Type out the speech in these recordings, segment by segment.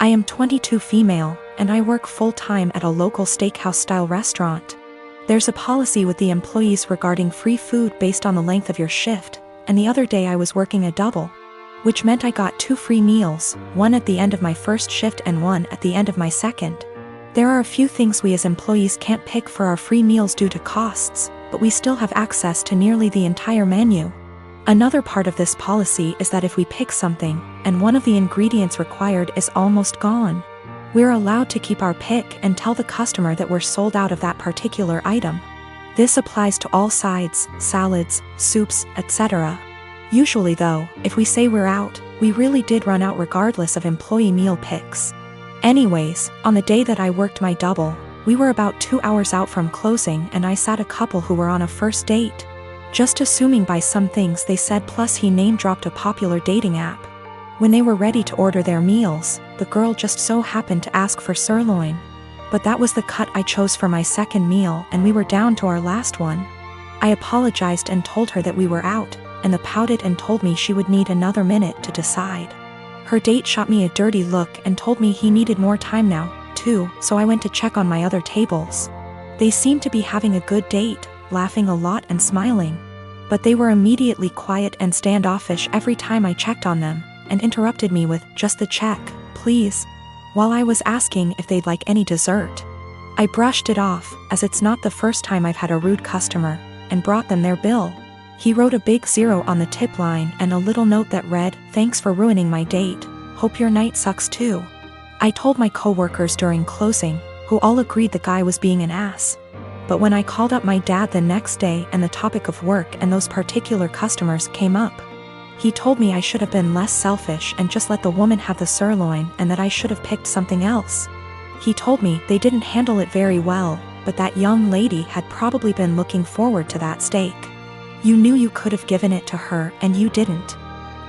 I am 22 female, and I work full-time at a local steakhouse-style restaurant. There's a policy with the employees regarding free food based on the length of your shift, and the other day I was working a double, which meant I got 2 free meals, one at the end of my first shift and one at the end of my second. There are a few things we as employees can't pick for our free meals due to costs, but we still have access to nearly the entire menu. Another part of this policy is that if we pick something, and one of the ingredients required is almost gone, we're allowed to keep our pick and tell the customer that we're sold out of that particular item. This applies to all sides, salads, soups, etc. Usually though, if we say we're out, we really did run out regardless of employee meal picks. Anyways, on the day that I worked my double, we were about 2 hours out from closing and I sat a couple who were on a first date. Just assuming by some things they said, plus he name-dropped a popular dating app. When they were ready to order their meals, the girl just so happened to ask for sirloin. But that was the cut I chose for my second meal and we were down to our last one. I apologized and told her that we were out, and the pouted and told me she would need another minute to decide. Her date shot me a dirty look and told me he needed more time now, too, so I went to check on my other tables. They seemed to be having a good date, laughing a lot and smiling. But they were immediately quiet and standoffish every time I checked on them, and interrupted me with, "Just the check, please," while I was asking if they'd like any dessert. I brushed it off, as it's not the first time I've had a rude customer, and brought them their bill. He wrote a big 0 on the tip line and a little note that read, "Thanks for ruining my date, hope your night sucks too." I told my coworkers during closing, who all agreed the guy was being an ass. But when I called up my dad the next day and the topic of work and those particular customers came up, he told me I should have been less selfish and just let the woman have the sirloin and that I should have picked something else. He told me they didn't handle it very well, but that young lady had probably been looking forward to that steak. You knew you could have given it to her and you didn't.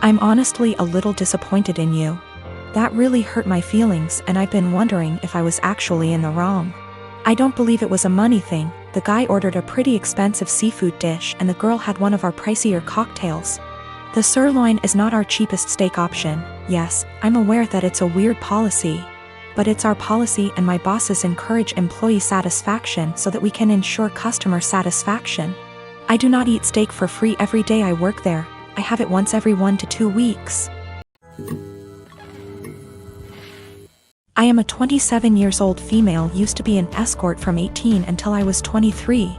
I'm honestly a little disappointed in you. That really hurt my feelings and I've been wondering if I was actually in the wrong. I don't believe it was a money thing. The guy ordered a pretty expensive seafood dish and the girl had one of our pricier cocktails. The sirloin is not our cheapest steak option. Yes, I'm aware that it's a weird policy. But it's our policy and my bosses encourage employee satisfaction so that we can ensure customer satisfaction. I do not eat steak for free every day I work there. I have it once every 1 to 2 weeks. I am a 27 years old female, used to be an escort from 18 until I was 23.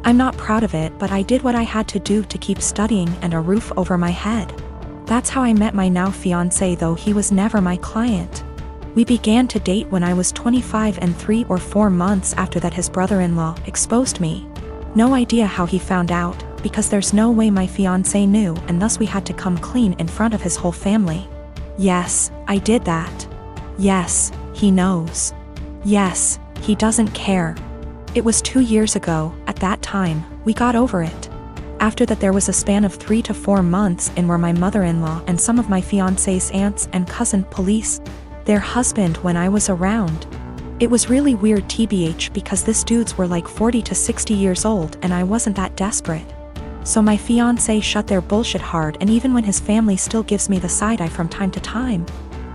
I'm not proud of it, but I did what I had to do to keep studying and a roof over my head. That's how I met my now fiancé, though he was never my client. We began to date when I was 25 and 3 or 4 months after that his brother-in-law exposed me. No idea how he found out, because there's no way my fiancé knew, and thus we had to come clean in front of his whole family. Yes, I did that. Yes, he knows. Yes, he doesn't care. It was 2 years ago. At that time, we got over it. After that there was a span of 3 to 4 months in where my mother-in-law and some of my fiancé's aunts and cousin police their husband when I was around. It was really weird tbh because this dudes were like 40 to 60 years old and I wasn't that desperate. So my fiancé shut their bullshit hard, and even when his family still gives me the side eye from time to time,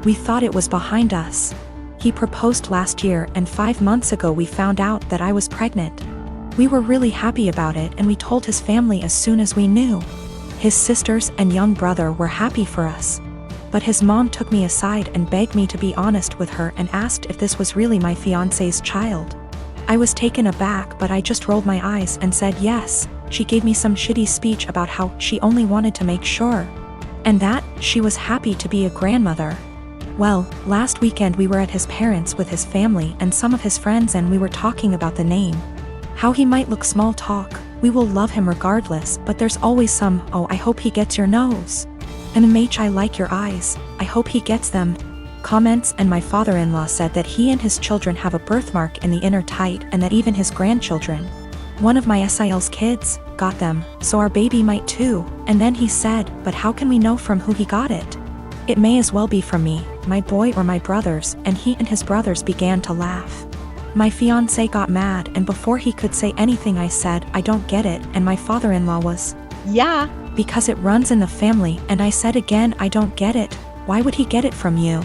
we thought it was behind us. He proposed last year and 5 months ago we found out that I was pregnant. We were really happy about it and we told his family as soon as we knew. His sisters and young brother were happy for us. But his mom took me aside and begged me to be honest with her and asked if this was really my fiancé's child. I was taken aback, but I just rolled my eyes and said yes. She gave me some shitty speech about how she only wanted to make sure, and that she was happy to be a grandmother. Well, last weekend we were at his parents' with his family and some of his friends, and we were talking about the name. How he might look, small talk. We will love him regardless, but there's always some, "Oh, I hope he gets your nose." "MH, I like your eyes. I hope he gets them." Comments. And my father-in-law said that he and his children have a birthmark in the inner tight and that even his grandchildren, one of my SIL's kids, got them, so our baby might too. And then he said, "But how can we know from who he got it? It may as well be from me, my boy, or my brothers," and he and his brothers began to laugh. My fiancé got mad, and before he could say anything I said, "I don't get it," and my father-in-law was, "Yeah, because it runs in the family," and I said again, "I don't get it. Why would he get it from you?"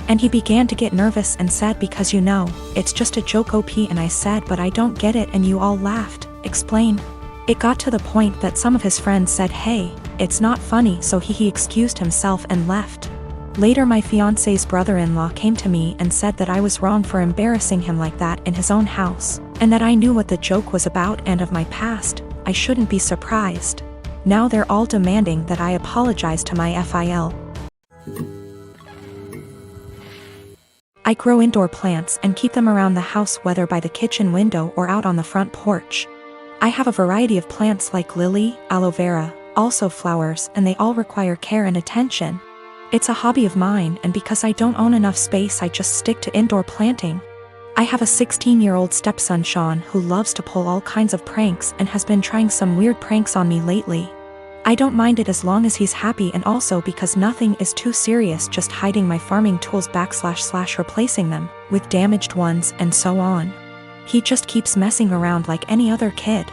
And he began to get nervous and said, because you know, it's just a joke OP, and I said, but I don't get it, and you all laughed. Explain. It got to the point that some of his friends said, hey, it's not funny, so he excused himself and left. Later my fiancé's brother-in-law came to me and said that I was wrong for embarrassing him like that in his own house, and that I knew what the joke was about and of my past. I shouldn't be surprised. Now they're all demanding that I apologize to my FIL. I grow indoor plants and keep them around the house, whether by the kitchen window or out on the front porch. I have a variety of plants like lily, aloe vera, also flowers, and they all require care and attention. It's a hobby of mine, and because I don't own enough space, I just stick to indoor planting. I have a 16-year-old stepson, Sean, who loves to pull all kinds of pranks and has been trying some weird pranks on me lately. I don't mind it as long as he's happy, and also because nothing is too serious, just hiding my farming tools / replacing them with damaged ones and so on. He just keeps messing around like any other kid.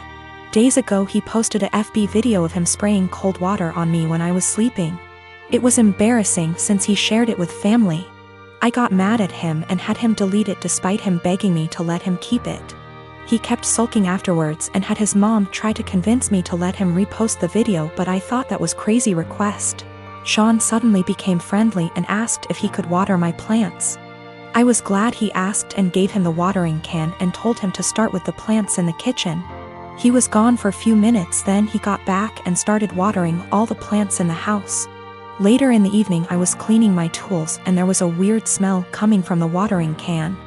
Days ago he posted a FB video of him spraying cold water on me when I was sleeping. It was embarrassing since he shared it with family. I got mad at him and had him delete it despite him begging me to let him keep it. He kept sulking afterwards and had his mom try to convince me to let him repost the video, but I thought that was crazy request. Sean suddenly became friendly and asked if he could water my plants. I was glad he asked and gave him the watering can and told him to start with the plants in the kitchen. He was gone for a few minutes, then he got back and started watering all the plants in the house. Later in the evening I was cleaning my tools and there was a weird smell coming from the watering can.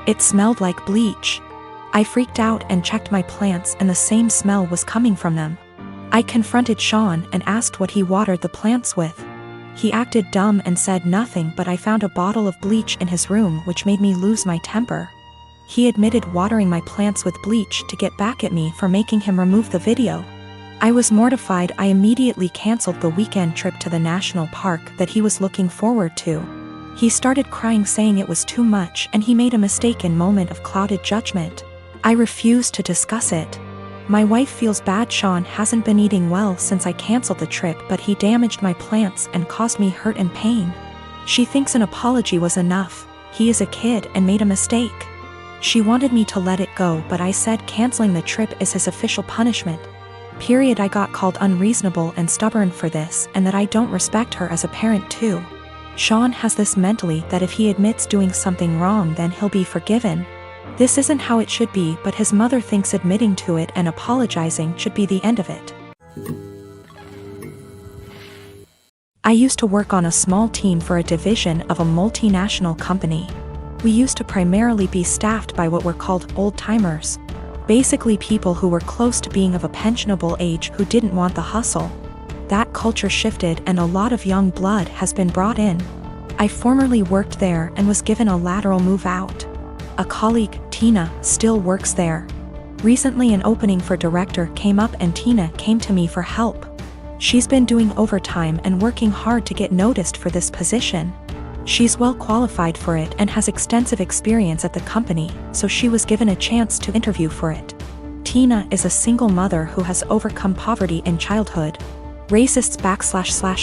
It smelled like bleach. I freaked out and checked my plants, and the same smell was coming from them. I confronted Sean and asked what he watered the plants with. He acted dumb and said nothing, but I found a bottle of bleach in his room, which made me lose my temper. He admitted watering my plants with bleach to get back at me for making him remove the video. I was mortified. I immediately canceled the weekend trip to the national park that he was looking forward to. He started crying, saying it was too much and he made a mistake in moment of clouded judgment. I refused to discuss it. My wife feels bad. Sean hasn't been eating well since I canceled the trip, but he damaged my plants and caused me hurt and pain. She thinks an apology was enough. He is a kid and made a mistake. She wanted me to let it go, but I said canceling the trip is his official punishment. I got called unreasonable and stubborn for this, and that I don't respect her as a parent too. Sean has this mentally that if he admits doing something wrong then he'll be forgiven. This isn't how it should be, but his mother thinks admitting to it and apologizing should be the end of it. I used to work on a small team for a division of a multinational company. We used to primarily be staffed by what were called old-timers. Basically people who were close to being of a pensionable age who didn't want the hustle. That culture shifted and a lot of young blood has been brought in. I formerly worked there and was given a lateral move out. A colleague, Tina, still works there. Recently an opening for director came up and Tina came to me for help. She's been doing overtime and working hard to get noticed for this position. She's well qualified for it and has extensive experience at the company, so she was given a chance to interview for it. Tina is a single mother who has overcome poverty in childhood, racists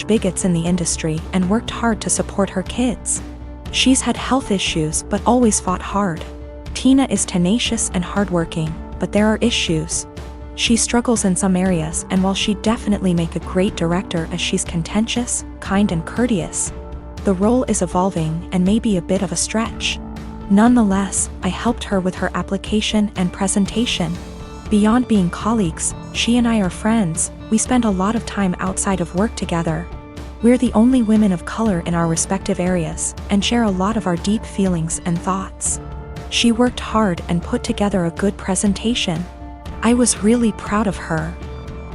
/ bigots in the industry, and worked hard to support her kids. She's had health issues but always fought hard. Tina is tenacious and hardworking, but there are issues. She struggles in some areas, and while she'd definitely make a great director as she's contentious, kind and courteous, the role is evolving and may be a bit of a stretch. Nonetheless, I helped her with her application and presentation. Beyond being colleagues, she and I are friends. We spend a lot of time outside of work together. We're the only women of color in our respective areas, and share a lot of our deep feelings and thoughts. She worked hard and put together a good presentation. I was really proud of her.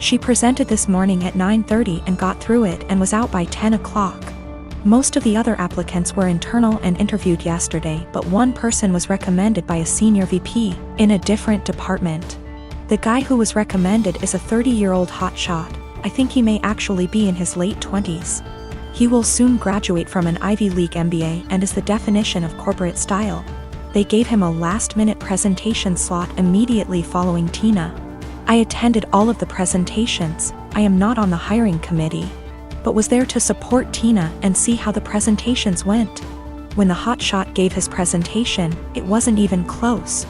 She presented this morning at 9:30 and got through it and was out by 10 o'clock. Most of the other applicants were internal and interviewed yesterday, but one person was recommended by a senior VP in a different department. The guy who was recommended is a 30-year-old hotshot. I think he may actually be in his late 20s. He will soon graduate from an Ivy League MBA and is the definition of corporate style. They gave him a last-minute presentation slot immediately following Tina. I attended all of the presentations. I am not on the hiring committee, but was there to support Tina and see how the presentations went. When the hotshot gave his presentation, it wasn't even close.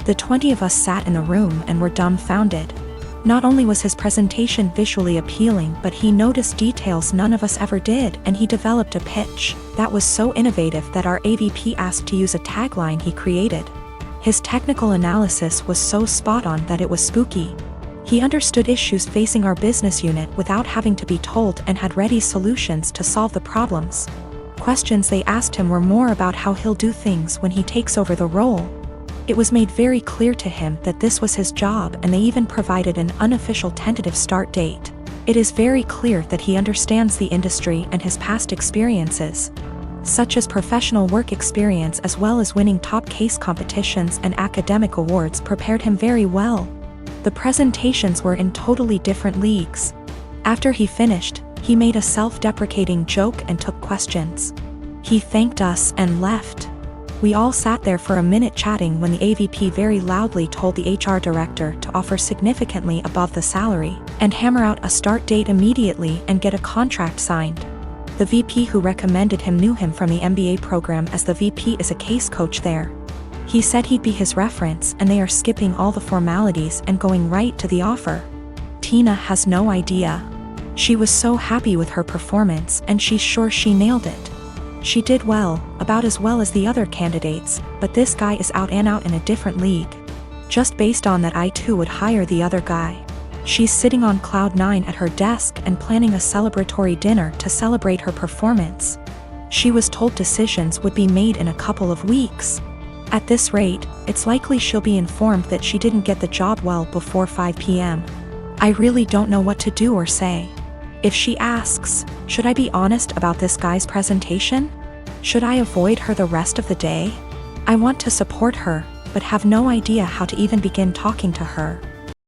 The 20 of us sat in the room and were dumbfounded. Not only was his presentation visually appealing, but he noticed details none of us ever did, and he developed a pitch that was so innovative that our AVP asked to use a tagline he created. His technical analysis was so spot on that it was spooky. He understood issues facing our business unit without having to be told and had ready solutions to solve the problems. Questions they asked him were more about how he'll do things when he takes over the role. It was made very clear to him that this was his job, and they even provided an unofficial tentative start date. It is very clear that he understands the industry and his past experiences, such as professional work experience as well as winning top case competitions and academic awards, prepared him very well. The presentations were in totally different leagues. After he finished, he made a self-deprecating joke and took questions. He thanked us and left. We all sat there for a minute chatting when the AVP very loudly told the HR director to offer significantly above the salary and hammer out a start date immediately and get a contract signed. The VP who recommended him knew him from the MBA program, as the VP is a case coach there. He said he'd be his reference, and they are skipping all the formalities and going right to the offer. Tina has no idea. She was so happy with her performance, and she's sure she nailed it. She did well, about as well as the other candidates, but this guy is out and out in a different league. Just based on that, I too would hire the other guy. She's sitting on cloud 9 at her desk and planning a celebratory dinner to celebrate her performance. She was told decisions would be made in a couple of weeks. At this rate, it's likely she'll be informed that she didn't get the job well before 5 p.m. I really don't know what to do or say. If she asks, should I be honest about this guy's presentation? Should I avoid her the rest of the day? I want to support her, but have no idea how to even begin talking to her.